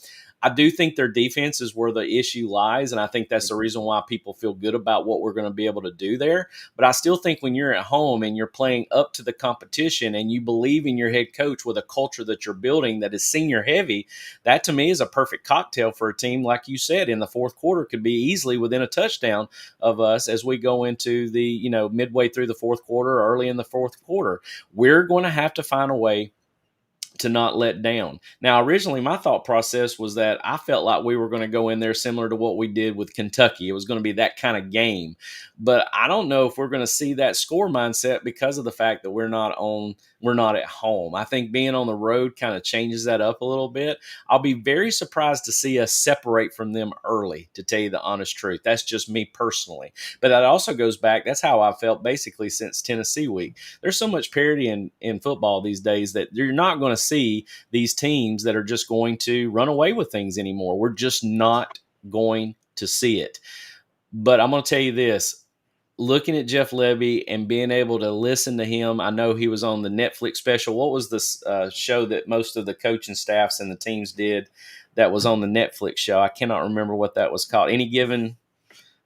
I do think their defense is where the issue lies, and I think that's the reason why people feel good about what we're going to be able to do there. But I still think when you're at home and you're playing up to the competition and you believe in your head coach with a culture that you're building that is senior heavy, that to me is a perfect cocktail for a team, like you said, in the fourth quarter could be easily within a touchdown of us as we go into the, midway through the fourth quarter, early in the fourth quarter. We're going to have to find a way to not let down. Now, originally, my thought process was that I felt like we were going to go in there similar to what we did with Kentucky. It was going to be that kind of game. But I don't know if we're going to see that score mindset because of the fact that we're not at home. I think being on the road kind of changes that up a little bit. I'll be very surprised to see us separate from them early, to tell you the honest truth. That's just me personally. But that also goes back, that's how I felt basically since Tennessee week. There's so much parity in football these days that you're not going to see these teams that are just going to run away with things anymore. We're just not going to see it. But I'm going to tell you this. looking at Jeff Lebby and being able to listen to him. I know he was on the Netflix special. What was this show that most of the coaching staffs and the teams did that was on the Netflix show? I cannot remember what that was called. Any given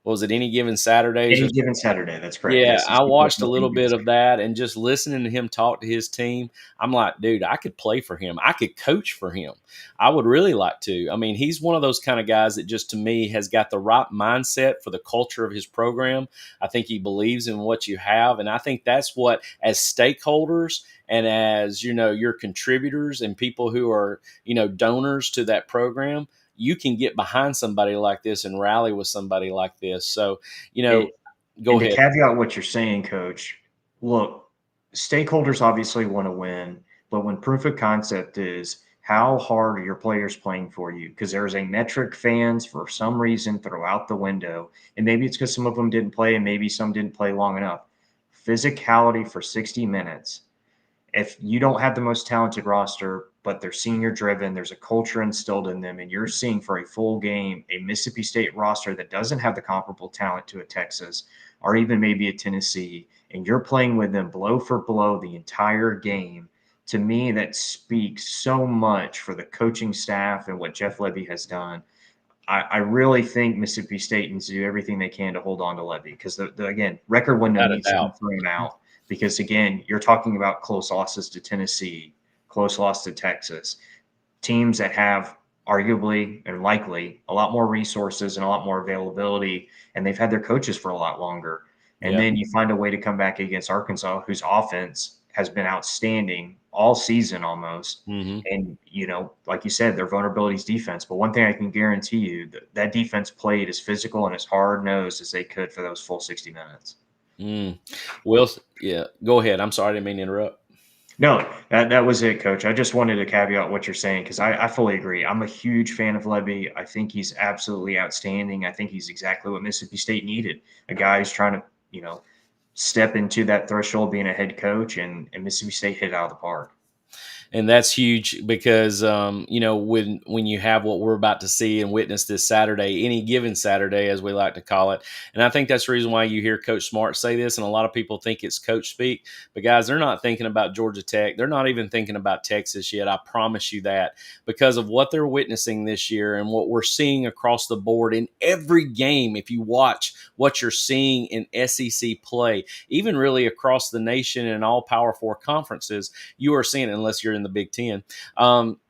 Saturdays or Any given Saturday, that's correct. yeah, Yes, I watched a little Any given bit of that and just listening to him talk to his team. I'm like, dude, I could play for him. I could coach for him. I would really like to. I mean, he's one of those kind of guys that just to me has got the right mindset for the culture of his program. I think he believes in what you have. And I think that's what, as stakeholders and as, your contributors and people who are, donors to that program, you can get behind somebody like this and rally with somebody like this. So, go And to ahead. caveat what you're saying, Coach, look, stakeholders obviously want to win, but when proof of concept is how hard are your players playing for you? Because there's a metric fans for some reason throw out the window, and maybe it's because some of them didn't play and maybe some didn't play long enough. Physicality for 60 minutes. If you don't have the most talented roster, but they're senior driven, there's a culture instilled in them, and you're seeing for a full game a Mississippi State roster that doesn't have the comparable talent to a Texas or even maybe a Tennessee, and you're playing with them blow for blow the entire game. To me, that speaks so much for the coaching staff and what Jeff Lebby has done. I really think Mississippi State needs to do everything they can to hold on to Lebby because, again, record window Without a needs to be doubt. thrown out because, again, you're talking about close losses to Tennessee, close loss to Texas, teams that have arguably and likely a lot more resources and a lot more availability, and they've had their coaches for a lot longer. And Yeah. then you find a way to come back against Arkansas, whose offense has been outstanding all season almost. Mm-hmm. And, like you said, their vulnerability is defense. But one thing I can guarantee you, that defense played as physical and as hard-nosed as they could for those full 60 minutes. Well, yeah, go ahead. I'm sorry, I didn't mean to interrupt. No, that was it, Coach. I just wanted to caveat what you're saying because I fully agree. I'm a huge fan of Lebby. I think he's absolutely outstanding. I think he's exactly what Mississippi State needed. A guy who's trying to, step into that threshold being a head coach, and Mississippi State hit it out of the park. And that's huge because when you have what we're about to see and witness this Saturday, any given Saturday, as we like to call it, and I think that's the reason why you hear Coach Smart say this, and a lot of people think it's coach speak, but guys, they're not thinking about Georgia Tech. They're not even thinking about Texas yet. I promise you that because of what they're witnessing this year and what we're seeing across the board in every game. If you watch what you're seeing in SEC play, even really across the nation and all Power 4 conferences, you are seeing, unless you're in the Big Ten,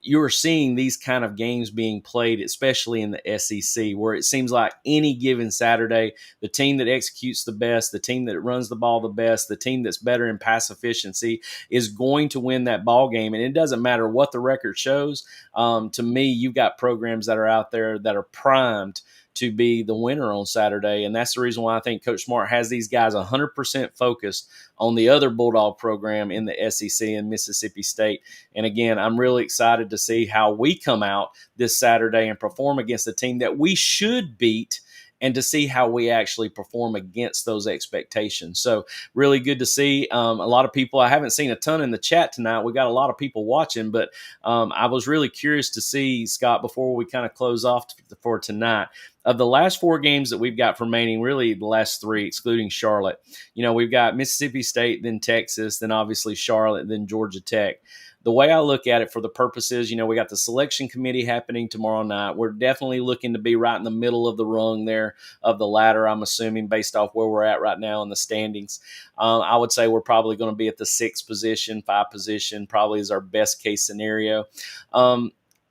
you're seeing these kind of games being played, especially in the SEC, where it seems like any given Saturday, the team that executes the best, the team that runs the ball the best, the team that's better in pass efficiency is going to win that ball game. And it doesn't matter what the record shows. To me, you've got programs that are out there that are primed to be the winner on Saturday. And that's the reason why I think Coach Smart has these guys 100% focused on the other Bulldog program in the SEC and Mississippi State. And again, I'm really excited to see how we come out this Saturday and perform against a team that we should beat and to see how we actually perform against those expectations. So really good to see a lot of people. I haven't seen a ton in the chat tonight. We got a lot of people watching, but I was really curious to see, Scott, before we kind of close off for tonight, of the last 4 games that we've got remaining, really the last 3, excluding Charlotte, we've got Mississippi State, then Texas, then obviously Charlotte, then Georgia Tech. The way I look at it for the purposes, we got the selection committee happening tomorrow night. We're definitely looking to be right in the middle of the rung there of the ladder, I'm assuming, based off where we're at right now in the standings. I would say we're probably going to be at the 6th position, 5 position, probably is our best case scenario.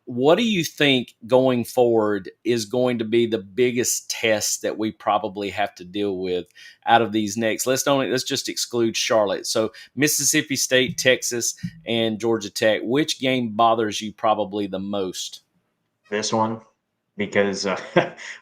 What do you think going forward is going to be the biggest test that we probably have to deal with out of these next? Let's just exclude Charlotte. So Mississippi State, Texas, and Georgia Tech. Which game bothers you probably the most? This one, because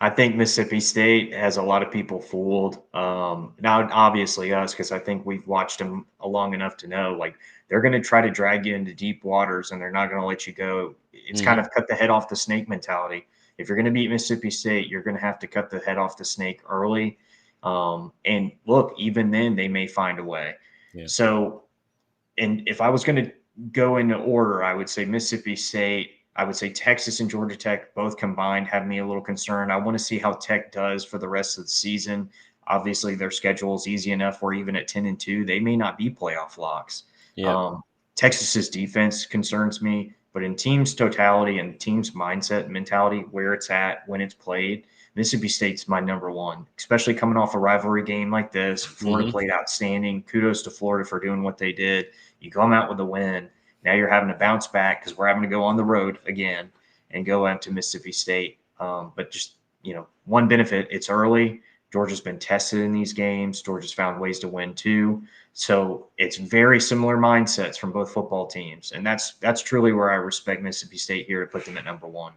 I think Mississippi State has a lot of people fooled. Now, obviously us, because I think we've watched them long enough to know, like, they're going to try to drag you into deep waters and they're not going to let you go. It's kind of cut the head off the snake mentality. If you're going to beat Mississippi State, you're going to have to cut the head off the snake early. And look, even then they may find a way. Yeah. So, and if I was going to go into order, I would say Mississippi State, I would say Texas and Georgia Tech both combined have me a little concerned. I want to see how Tech does for the rest of the season. Obviously, their schedule is easy enough where even at 10-2, they may not be playoff locks. Yeah. Texas's defense concerns me, but in team's totality and team's mindset and mentality, where it's at, when it's played, Mississippi State's my number one, especially coming off a rivalry game like this. Florida played outstanding. Kudos to Florida for doing what they did. You come out with a win. Now you're having to bounce back because we're having to go on the road again and go out to Mississippi State. But just, one benefit, it's early. Georgia's been tested in these games. Georgia's found ways to win too. So it's very similar mindsets from both football teams. And that's truly where I respect Mississippi State here to put them at number one.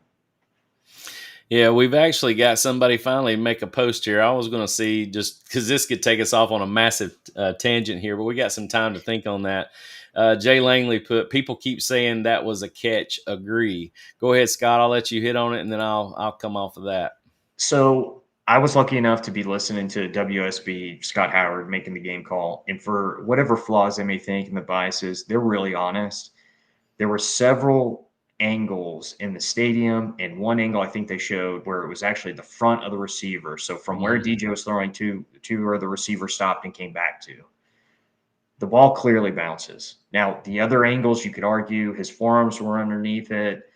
Yeah, we've actually got somebody finally make a post here. I was going to see, just because this could take us off on a massive tangent here, but we got some time to think on that. Jay Langley put, people keep saying that was a catch. Agree. Go ahead, Scott. I'll let you hit on it, and then I'll come off of that. So I was lucky enough to be listening to WSB, Scott Howard, making the game call. And for whatever flaws they may think and the biases, they're really honest. There were several angles in the stadium, and one angle I think they showed where it was actually the front of the receiver. So from where DJ was throwing to where the receiver stopped and came back to, the ball clearly bounces. Now, the other angles, you could argue his forearms were underneath it.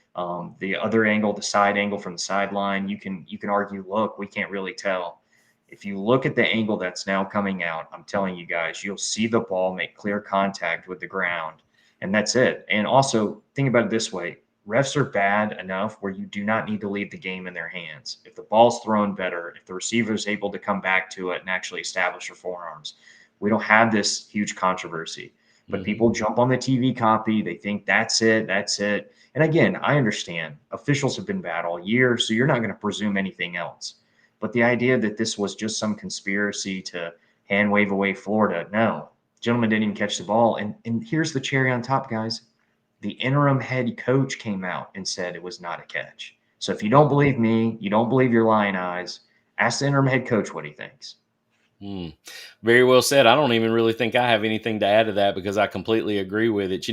The other angle, the side angle from the sideline, you can argue, look, we can't really tell. If you look at the angle that's now coming out, I'm telling you guys, you'll see the ball make clear contact with the ground, and that's it. And also, think about it this way. Refs are bad enough where you do not need to leave the game in their hands. If the ball's thrown better, if the receiver is able to come back to it and actually establish her forearms, we don't have this huge controversy. But people jump on the TV copy. They think that's it. And again, I understand officials have been bad all year, so you're not going to presume anything else. But the idea that this was just some conspiracy to hand wave away Florida, no. Gentleman didn't even catch the ball. And here's the cherry on top, guys. The interim head coach came out and said it was not a catch. So if you don't believe me, you don't believe your lying eyes, ask the interim head coach what he thinks. Very well said. I don't even really think I have anything to add to that because I completely agree with it.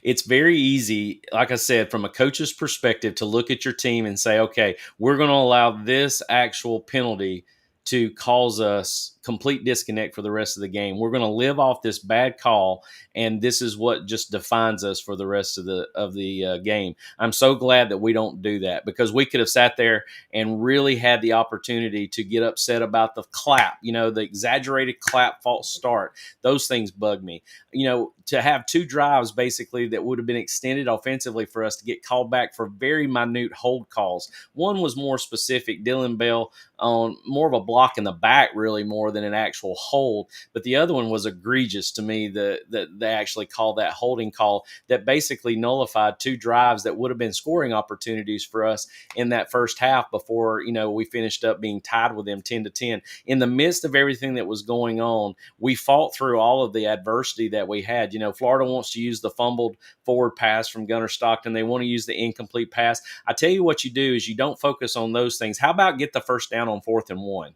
It's very easy, like I said, from a coach's perspective to look at your team and say, okay, we're going to allow this actual penalty to cause us complete disconnect for the rest of the game. We're going to live off this bad call, and this is what just defines us for the rest of the game. I'm so glad that we don't do that, because we could have sat there and really had the opportunity to get upset about the clap, the exaggerated clap false start. Those things bug me. To have two drives basically that would have been extended offensively for us to get called back for very minute hold calls. One was more specific, Dylan Bell on more of a block in the back, really more than an actual hold. But the other one was egregious to me, that they actually called that holding call that basically nullified two drives that would have been scoring opportunities for us in that first half before, we finished up being tied with them 10-10. In the midst of everything that was going on, we fought through all of the adversity that we had. Florida wants to use the fumbled forward pass from Gunnar Stockton. They want to use the incomplete pass. I tell you what you do is you don't focus on those things. How about get the first down on 4th and 1?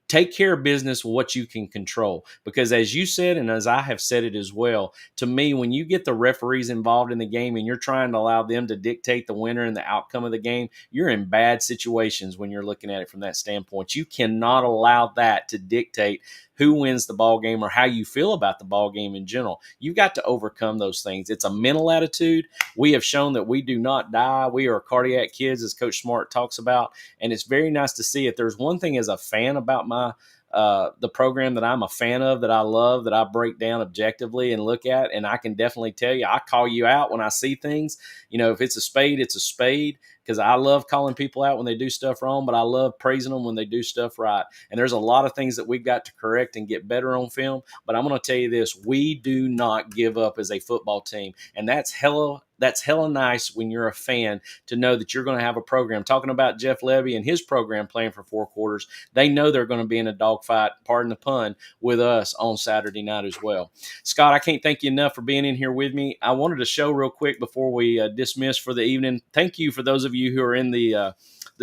Take care of business with what you can control. Because as you said, and as I have said it as well, to me, when you get the referees involved in the game and you're trying to allow them to dictate the winner and the outcome of the game, you're in bad situations when you're looking at it from that standpoint. You cannot allow that to dictate who wins the ball game or how you feel about the ball game in general. You've got to overcome those things. It's a mental attitude. We have shown that we do not die. We are cardiac kids, as Coach Smart talks about, and it's very nice to see it. There's one thing as a fan about the program that I'm a fan of, that I love, that I break down objectively and look at, and I can definitely tell you, I call you out when I see things. If it's a spade, it's a spade, because I love calling people out when they do stuff wrong, but I love praising them when they do stuff right. And there's a lot of things that we've got to correct and get better on film, but I'm going to tell you this, we do not give up as a football team, and that's hella nice when you're a fan to know that you're going to have a program. Talking about Jeff Lebby and his program playing for 4 quarters, they know they're going to be in a dogfight, pardon the pun, with us on Saturday night as well. Scott, I can't thank you enough for being in here with me. I wanted to show real quick before we dismiss for the evening. Thank you for those of you who are in the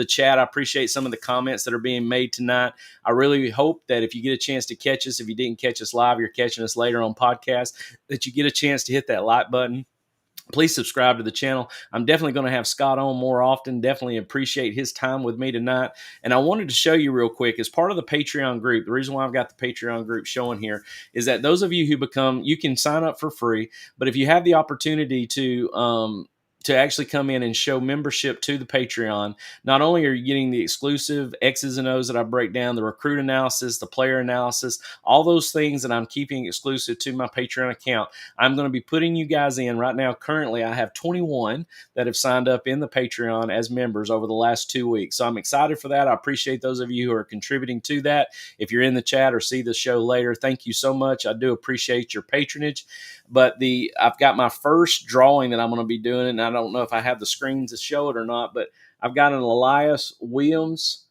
chat. I appreciate some of the comments that are being made tonight. I really hope that if you get a chance to catch us, if you didn't catch us live, you're catching us later on podcast, that you get a chance to hit that like button. please subscribe to the channel. I'm definitely going to have Scott on more often. Definitely appreciate his time with me tonight. And I wanted to show you real quick, as part of the Patreon group, the reason why I've got the Patreon group showing here is that those of you who you can sign up for free, but if you have the opportunity to actually come in and show membership to the Patreon, not only are you getting the exclusive X's and O's that I break down, the recruit analysis, the player analysis, all those things that I'm keeping exclusive to my Patreon account, I'm going to be putting you guys in right now. Currently, I have 21 that have signed up in the Patreon as members over the last 2 weeks. So I'm excited for that. I appreciate those of you who are contributing to that. If you're in the chat or see the show later, thank you so much. I do appreciate your patronage. But I've got my first drawing that I'm going to be doing, and I don't know if I have the screens to show it or not, but I've got an Elias Williams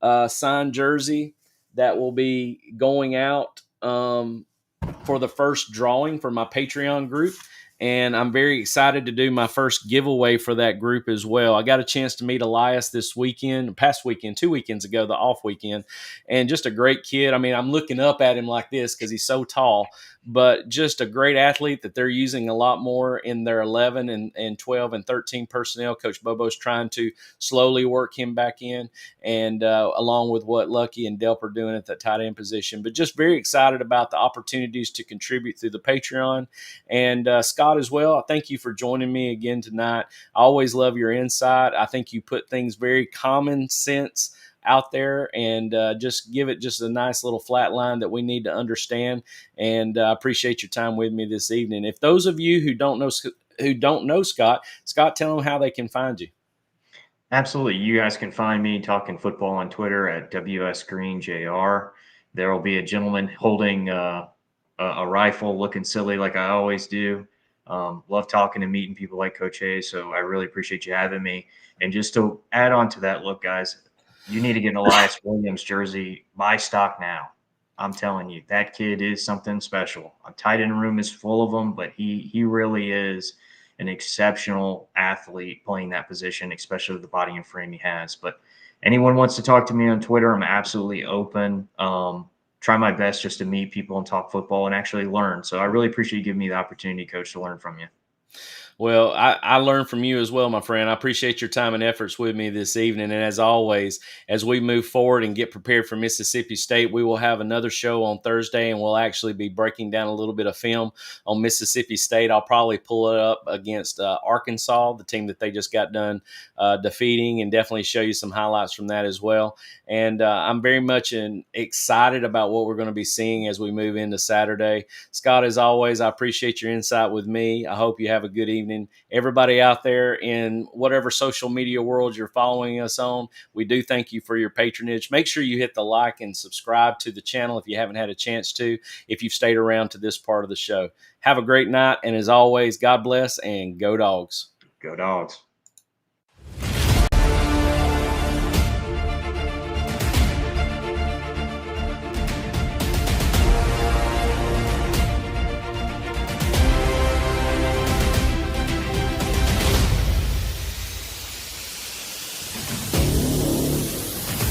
signed jersey that will be going out for the first drawing for my Patreon group. And I'm very excited to do my first giveaway for that group as well. I got a chance to meet Elias this weekend, past weekend, 2 weekends ago, the off weekend, and just a great kid. I mean, I'm looking up at him like this because he's so tall, but just a great athlete that they're using a lot more in their 11 and 12 and 13 personnel. Coach Bobo's trying to slowly work him back in, and along with what Lucky and Delp are doing at that tight end position. But just very excited about the opportunities to contribute through the Patreon. And Scott as well, thank you for joining me again tonight. I always love your insight. I think you put things very common sense out there and just give it just a nice little flat line that we need to understand. And I appreciate your time with me this evening. If those of you who don't know Scott, tell them how they can find you. Absolutely. You guys can find me talking football on Twitter at WSGreenJR. There will be a gentleman holding a rifle looking silly like I always do. Love talking and meeting people like Coach Hayes, so I really appreciate you having me. And just to add on to that, look, guys, you need to get an Elias Williams jersey. Buy stock now. I'm telling you, that kid is something special. A tight end room is full of them, but he really is an exceptional athlete playing that position, especially with the body and frame he has. But anyone wants to talk to me on Twitter, I'm absolutely open. Try my best just to meet people and talk football and actually learn. So I really appreciate you giving me the opportunity, Coach, to learn from you. Well, I learned from you as well, my friend. I appreciate your time and efforts with me this evening. And as always, as we move forward and get prepared for Mississippi State, we will have another show on Thursday, and we'll actually be breaking down a little bit of film on Mississippi State. I'll probably pull it up against Arkansas, the team that they just got done defeating, and definitely show you some highlights from that as well. And I'm very much excited about what we're going to be seeing as we move into Saturday. Scott, as always, I appreciate your insight with me. I hope you have a good evening. Everybody out there in whatever social media world you're following us on, we do thank you for your patronage. Make sure you hit the like and subscribe to the channel if you haven't had a chance to, if you've stayed around to this part of the show. Have a great night, and as always, God bless and go Dogs. Go Dogs.